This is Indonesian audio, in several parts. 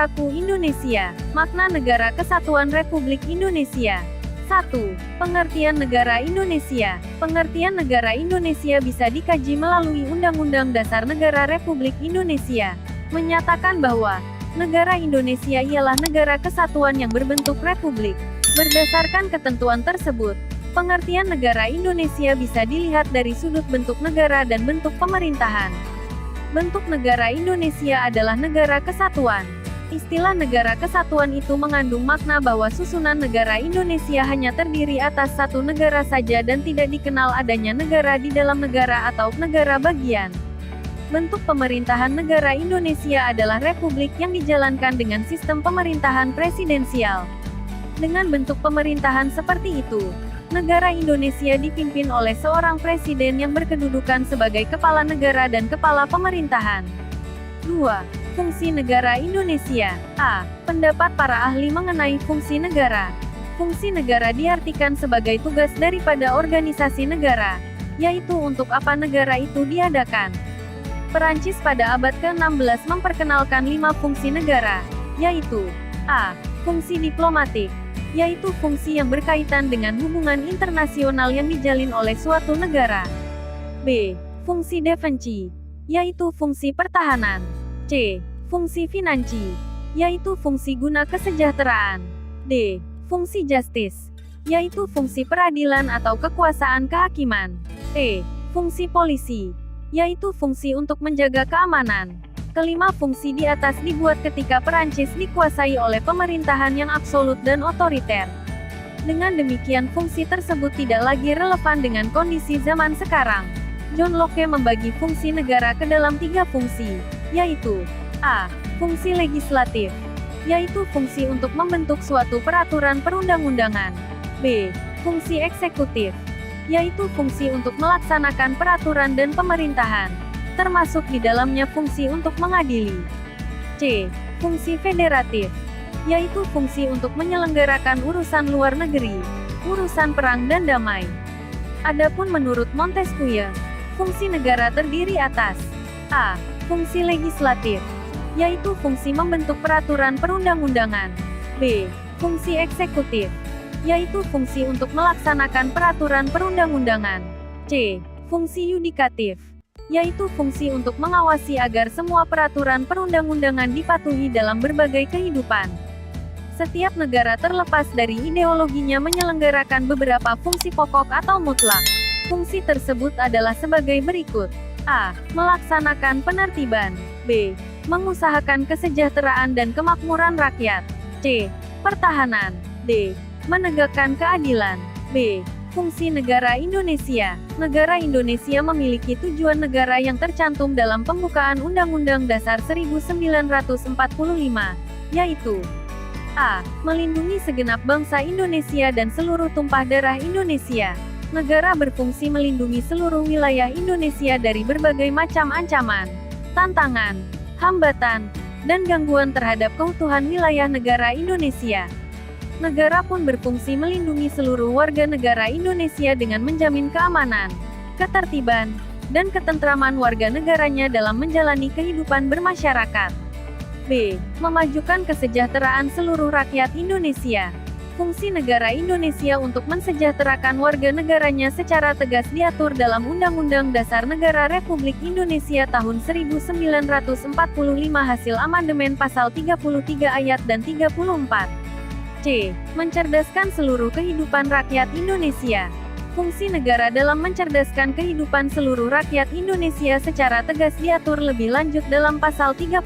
Negaraku Indonesia. Makna Negara Kesatuan Republik Indonesia. 1. Pengertian negara Indonesia. Pengertian negara Indonesia bisa dikaji melalui Undang-Undang Dasar Negara Republik Indonesia. Menyatakan bahwa negara Indonesia ialah negara kesatuan yang berbentuk republik. Berdasarkan ketentuan tersebut, pengertian negara Indonesia bisa dilihat dari sudut bentuk negara dan bentuk pemerintahan. Bentuk negara Indonesia adalah negara kesatuan. Istilah negara kesatuan itu mengandung makna bahwa susunan negara Indonesia hanya terdiri atas satu negara saja dan tidak dikenal adanya negara di dalam negara atau negara bagian. Bentuk pemerintahan negara Indonesia adalah republik yang dijalankan dengan sistem pemerintahan presidensial. Dengan bentuk pemerintahan seperti itu, negara Indonesia dipimpin oleh seorang presiden yang berkedudukan sebagai kepala negara dan kepala pemerintahan. 2. Fungsi negara Indonesia. A. Pendapat para ahli mengenai fungsi negara. Fungsi negara diartikan sebagai tugas daripada organisasi negara, yaitu untuk apa negara itu diadakan. Perancis pada abad ke-16 memperkenalkan 5 fungsi negara, yaitu A. Fungsi diplomatik, yaitu fungsi yang berkaitan dengan hubungan internasional yang dijalin oleh suatu negara. B. Fungsi defensi, yaitu fungsi pertahanan. C. Fungsi finansi, yaitu fungsi guna kesejahteraan. D. Fungsi justice, yaitu fungsi peradilan atau kekuasaan kehakiman. E. Fungsi polisi, yaitu fungsi untuk menjaga keamanan. Kelima fungsi di atas dibuat ketika Perancis dikuasai oleh pemerintahan yang absolut dan otoriter. Dengan demikian fungsi tersebut tidak lagi relevan dengan kondisi zaman sekarang. John Locke membagi fungsi negara ke dalam 3 fungsi, yaitu A. Fungsi legislatif, yaitu fungsi untuk membentuk suatu peraturan perundang-undangan. B. Fungsi eksekutif, yaitu fungsi untuk melaksanakan peraturan dan pemerintahan, termasuk di dalamnya fungsi untuk mengadili. C. Fungsi federatif, yaitu fungsi untuk menyelenggarakan urusan luar negeri, urusan perang dan damai. Adapun menurut Montesquieu, fungsi negara terdiri atas A. Fungsi legislatif, yaitu fungsi membentuk peraturan perundang-undangan. B. Fungsi eksekutif, yaitu fungsi untuk melaksanakan peraturan perundang-undangan. C. Fungsi yudikatif, yaitu fungsi untuk mengawasi agar semua peraturan perundang-undangan dipatuhi dalam berbagai kehidupan. Setiap negara terlepas dari ideologinya menyelenggarakan beberapa fungsi pokok atau mutlak. Fungsi tersebut adalah sebagai berikut. A. Melaksanakan penertiban. B. Mengusahakan kesejahteraan dan kemakmuran rakyat. C. Pertahanan. D. Menegakkan keadilan. B. Fungsi negara Indonesia. Negara Indonesia memiliki tujuan negara yang tercantum dalam pembukaan Undang-Undang Dasar 1945, yaitu A. Melindungi segenap bangsa Indonesia dan seluruh tumpah darah Indonesia. Negara berfungsi melindungi seluruh wilayah Indonesia dari berbagai macam ancaman, tantangan, hambatan, dan gangguan terhadap keutuhan wilayah negara Indonesia. Negara pun berfungsi melindungi seluruh warga negara Indonesia dengan menjamin keamanan, ketertiban, dan ketentraman warga negaranya dalam menjalani kehidupan bermasyarakat. B. Memajukan kesejahteraan seluruh rakyat Indonesia. Fungsi negara Indonesia untuk mensejahterakan warga negaranya secara tegas diatur dalam Undang-Undang Dasar Negara Republik Indonesia tahun 1945 hasil amandemen pasal 33 ayat dan 34. C. Mencerdaskan seluruh kehidupan rakyat Indonesia. Fungsi negara dalam mencerdaskan kehidupan seluruh rakyat Indonesia secara tegas diatur lebih lanjut dalam pasal 31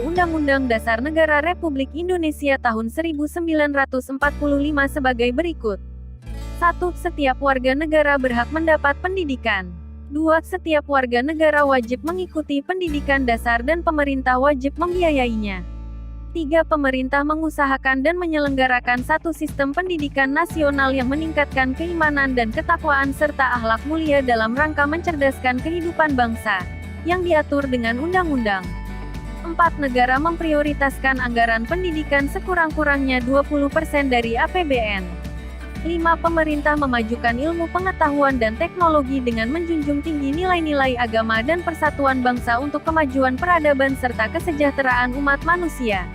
Undang-Undang Dasar Negara Republik Indonesia tahun 1945 sebagai berikut. 1. Setiap warga negara berhak mendapat pendidikan. 2. Setiap warga negara wajib mengikuti pendidikan dasar dan pemerintah wajib membiayainya. 3. Pemerintah mengusahakan dan menyelenggarakan satu sistem pendidikan nasional yang meningkatkan keimanan dan ketakwaan serta akhlak mulia dalam rangka mencerdaskan kehidupan bangsa, yang diatur dengan undang-undang. 4. Negara memprioritaskan anggaran pendidikan sekurang-kurangnya 20% dari APBN. 5. Pemerintah memajukan ilmu pengetahuan dan teknologi dengan menjunjung tinggi nilai-nilai agama dan persatuan bangsa untuk kemajuan peradaban serta kesejahteraan umat manusia.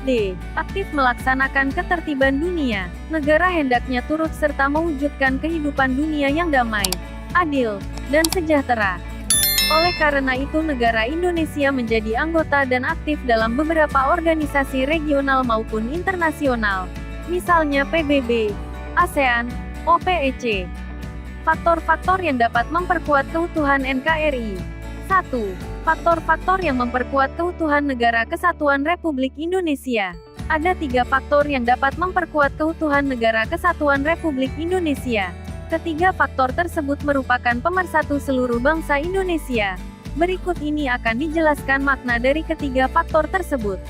D. Aktif melaksanakan ketertiban dunia. Negara hendaknya turut serta mewujudkan kehidupan dunia yang damai, adil, dan sejahtera. Oleh karena itu negara Indonesia menjadi anggota dan aktif dalam beberapa organisasi regional maupun internasional, misalnya PBB, ASEAN, OPEC. Faktor-faktor yang dapat memperkuat keutuhan NKRI. 1. Faktor-faktor yang memperkuat keutuhan Negara Kesatuan Republik Indonesia. Ada 3 faktor yang dapat memperkuat keutuhan Negara Kesatuan Republik Indonesia. Ketiga faktor tersebut merupakan pemersatu seluruh bangsa Indonesia. Berikut ini akan dijelaskan makna dari ketiga faktor tersebut.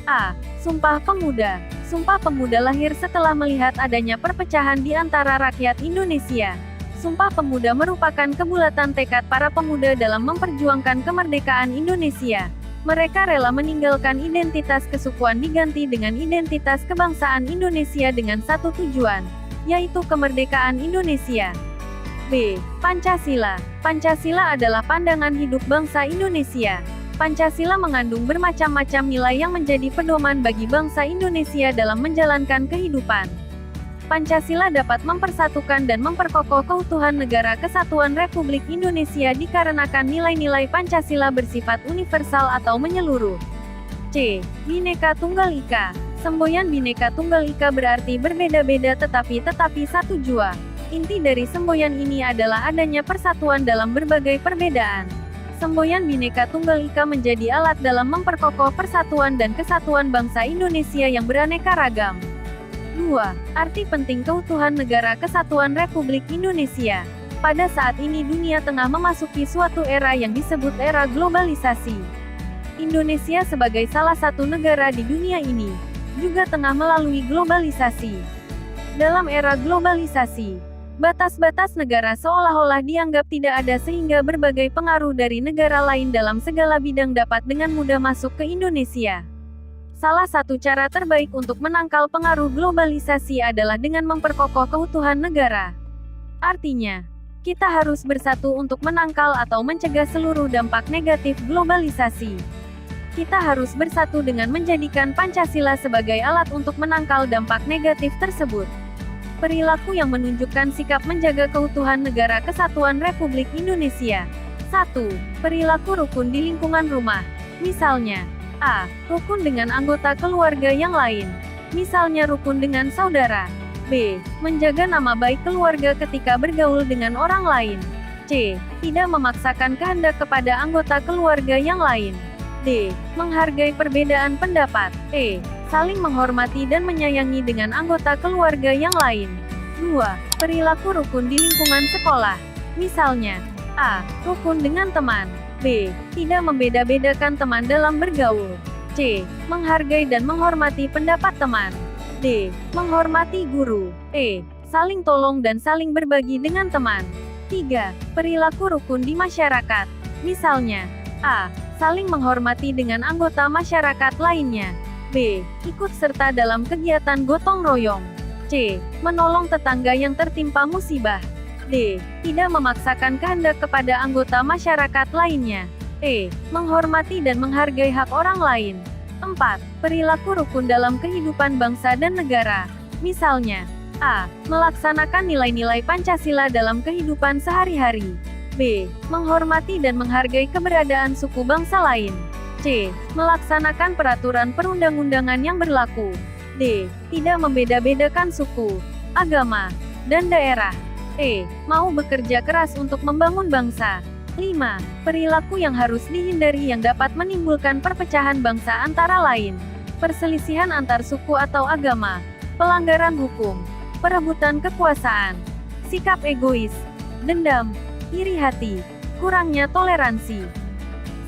A. Sumpah Pemuda. Sumpah Pemuda lahir setelah melihat adanya perpecahan di antara rakyat Indonesia. Sumpah Pemuda merupakan kebulatan tekad para pemuda dalam memperjuangkan kemerdekaan Indonesia. Mereka rela meninggalkan identitas kesukuan diganti dengan identitas kebangsaan Indonesia dengan satu tujuan, yaitu kemerdekaan Indonesia. B. Pancasila. Pancasila adalah pandangan hidup bangsa Indonesia. Pancasila mengandung bermacam-macam nilai yang menjadi pedoman bagi bangsa Indonesia dalam menjalankan kehidupan. Pancasila dapat mempersatukan dan memperkokoh keutuhan Negara Kesatuan Republik Indonesia dikarenakan nilai-nilai Pancasila bersifat universal atau menyeluruh. C. Bhinneka Tunggal Ika. Semboyan Bhinneka Tunggal Ika berarti berbeda-beda tetapi satu jua. Inti dari semboyan ini adalah adanya persatuan dalam berbagai perbedaan. Semboyan Bhinneka Tunggal Ika menjadi alat dalam memperkokoh persatuan dan kesatuan bangsa Indonesia yang beraneka ragam. 2. Arti penting keutuhan Negara Kesatuan Republik Indonesia. Pada saat ini dunia tengah memasuki suatu era yang disebut era globalisasi. Indonesia sebagai salah satu negara di dunia ini juga tengah melalui globalisasi. Dalam era globalisasi, batas-batas negara seolah-olah dianggap tidak ada sehingga berbagai pengaruh dari negara lain dalam segala bidang dapat dengan mudah masuk ke Indonesia. Salah satu cara terbaik untuk menangkal pengaruh globalisasi adalah dengan memperkokoh keutuhan negara. Artinya, kita harus bersatu untuk menangkal atau mencegah seluruh dampak negatif globalisasi. Kita harus bersatu dengan menjadikan Pancasila sebagai alat untuk menangkal dampak negatif tersebut. Perilaku yang menunjukkan sikap menjaga keutuhan Negara Kesatuan Republik Indonesia. 1. Perilaku rukun di lingkungan rumah. Misalnya, A. Rukun dengan anggota keluarga yang lain. Misalnya rukun dengan saudara. B. Menjaga nama baik keluarga ketika bergaul dengan orang lain. C. Tidak memaksakan kehendak kepada anggota keluarga yang lain. D. Menghargai perbedaan pendapat. E. Saling menghormati dan menyayangi dengan anggota keluarga yang lain. 2. Perilaku rukun di lingkungan sekolah. Misalnya, A. Rukun dengan teman. B. Tidak membeda-bedakan teman dalam bergaul. C. Menghargai dan menghormati pendapat teman. D. Menghormati guru. E. Saling tolong dan saling berbagi dengan teman. 3. Perilaku rukun di masyarakat. Misalnya, A. Saling menghormati dengan anggota masyarakat lainnya. B. Ikut serta dalam kegiatan gotong royong. C. Menolong tetangga yang tertimpa musibah. D. Tidak memaksakan kehendak kepada anggota masyarakat lainnya. E. Menghormati dan menghargai hak orang lain. 4. Perilaku rukun dalam kehidupan bangsa dan negara. Misalnya, A. Melaksanakan nilai-nilai Pancasila dalam kehidupan sehari-hari. B. Menghormati dan menghargai keberadaan suku bangsa lain. C. Melaksanakan peraturan perundang-undangan yang berlaku. D. Tidak membeda-bedakan suku, agama, dan daerah. E. Mau bekerja keras untuk membangun bangsa. 5. Perilaku yang harus dihindari yang dapat menimbulkan perpecahan bangsa antara lain. Perselisihan antar suku atau agama. Pelanggaran hukum. Perebutan kekuasaan. Sikap egois. Dendam. Iri hati. Kurangnya toleransi.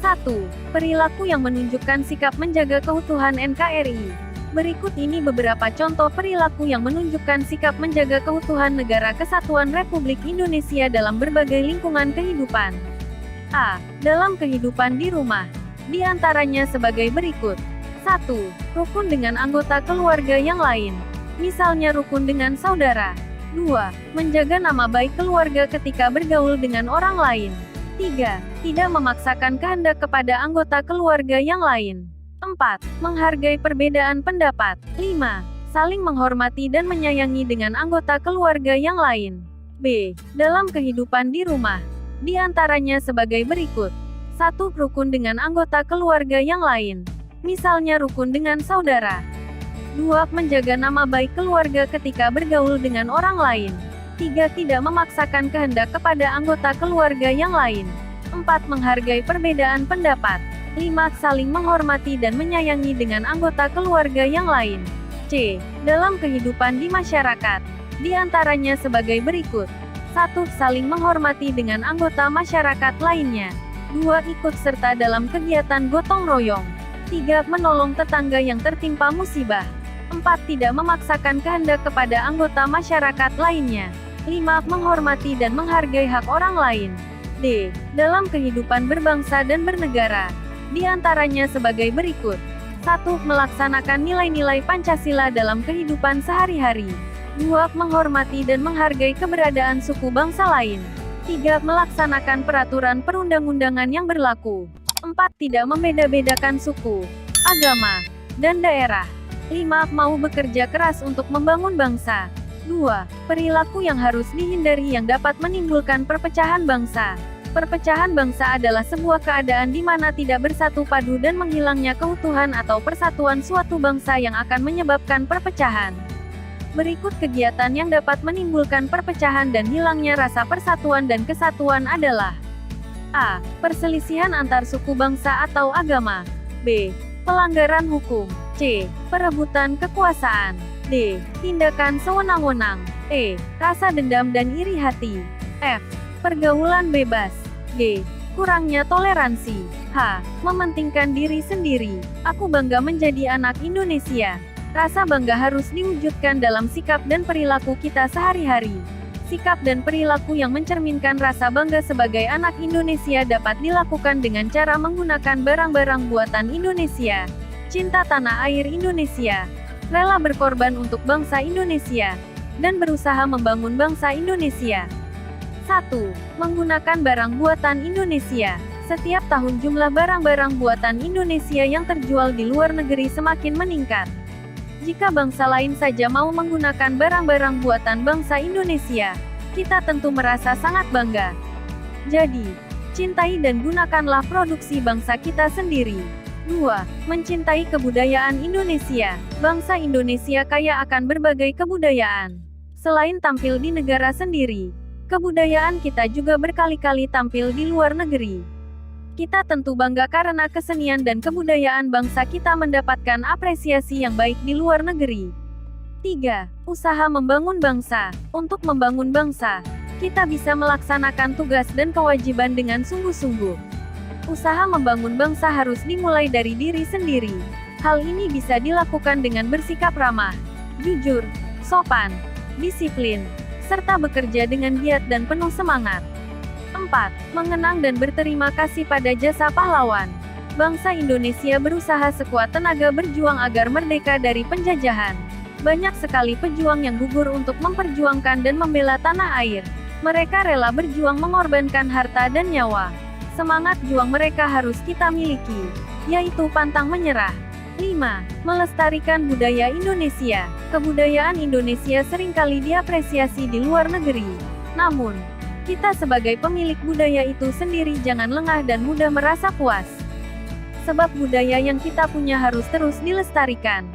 1. Perilaku yang menunjukkan sikap menjaga keutuhan NKRI. Berikut ini beberapa contoh perilaku yang menunjukkan sikap menjaga keutuhan Negara Kesatuan Republik Indonesia dalam berbagai lingkungan kehidupan. A. Dalam kehidupan di rumah. Di antaranya sebagai berikut. 1. Rukun dengan anggota keluarga yang lain. Misalnya rukun dengan saudara. 2. Menjaga nama baik keluarga ketika bergaul dengan orang lain. 3. Tidak memaksakan kehendak kepada anggota keluarga yang lain. 4. Menghargai perbedaan pendapat. 5. Saling menghormati dan menyayangi dengan anggota keluarga yang lain. B. Dalam kehidupan di rumah. Di antaranya sebagai berikut. 1. Rukun dengan anggota keluarga yang lain. Misalnya rukun dengan saudara. 2. Menjaga nama baik keluarga ketika bergaul dengan orang lain. 3. Tidak memaksakan kehendak kepada anggota keluarga yang lain. 4. Menghargai perbedaan pendapat. 5. Saling menghormati dan menyayangi dengan anggota keluarga yang lain. C. Dalam kehidupan di masyarakat. Di antaranya sebagai berikut. 1. Saling menghormati dengan anggota masyarakat lainnya. 2. Ikut serta dalam kegiatan gotong royong. 3. Menolong tetangga yang tertimpa musibah. 4. Tidak memaksakan kehendak kepada anggota masyarakat lainnya. 5. Menghormati dan menghargai hak orang lain. D. Dalam kehidupan berbangsa dan bernegara. Di antaranya sebagai berikut. 1. Melaksanakan nilai-nilai Pancasila dalam kehidupan sehari-hari. 2. Menghormati dan menghargai keberadaan suku bangsa lain. 3. Melaksanakan peraturan perundang-undangan yang berlaku. 4. Tidak membeda-bedakan suku, agama, dan daerah. 5. Mau bekerja keras untuk membangun bangsa. 2. Perilaku yang harus dihindari yang dapat menimbulkan perpecahan bangsa. Perpecahan bangsa adalah sebuah keadaan di mana tidak bersatu padu dan menghilangnya keutuhan atau persatuan suatu bangsa yang akan menyebabkan perpecahan. Berikut kegiatan yang dapat menimbulkan perpecahan dan hilangnya rasa persatuan dan kesatuan adalah: A. Perselisihan antar suku bangsa atau agama. B. Pelanggaran hukum. C. Perebutan kekuasaan. D. Tindakan sewenang-wenang. E. Rasa dendam dan iri hati. F. Pergaulan bebas. G. Kurangnya toleransi. H. Mementingkan diri sendiri. Aku bangga menjadi anak Indonesia. Rasa bangga harus diwujudkan dalam sikap dan perilaku kita sehari-hari. Sikap dan perilaku yang mencerminkan rasa bangga sebagai anak Indonesia dapat dilakukan dengan cara menggunakan barang-barang buatan Indonesia, cinta tanah air Indonesia, rela berkorban untuk bangsa Indonesia, dan berusaha membangun bangsa Indonesia. 1. Menggunakan barang buatan Indonesia. Setiap tahun jumlah barang-barang buatan Indonesia yang terjual di luar negeri semakin meningkat. Jika bangsa lain saja mau menggunakan barang-barang buatan bangsa Indonesia, kita tentu merasa sangat bangga. Jadi, cintai dan gunakanlah produksi bangsa kita sendiri. 2. Mencintai kebudayaan Indonesia. Bangsa Indonesia kaya akan berbagai kebudayaan. Selain tampil di negara sendiri, kebudayaan kita juga berkali-kali tampil di luar negeri. Kita tentu bangga karena kesenian dan kebudayaan bangsa kita mendapatkan apresiasi yang baik di luar negeri. 3. Usaha membangun bangsa. Untuk membangun bangsa, kita bisa melaksanakan tugas dan kewajiban dengan sungguh-sungguh. Usaha membangun bangsa harus dimulai dari diri sendiri. Hal ini bisa dilakukan dengan bersikap ramah, jujur, sopan, disiplin, serta bekerja dengan giat dan penuh semangat. 4. Mengenang dan berterima kasih pada jasa pahlawan. Bangsa Indonesia berusaha sekuat tenaga berjuang agar merdeka dari penjajahan. Banyak sekali pejuang yang gugur untuk memperjuangkan dan membela tanah air. Mereka rela berjuang mengorbankan harta dan nyawa. Semangat juang mereka harus kita miliki, yaitu pantang menyerah. 5. Melestarikan budaya Indonesia. Kebudayaan Indonesia seringkali diapresiasi di luar negeri. Namun, kita sebagai pemilik budaya itu sendiri jangan lengah dan mudah merasa puas. Sebab budaya yang kita punya harus terus dilestarikan.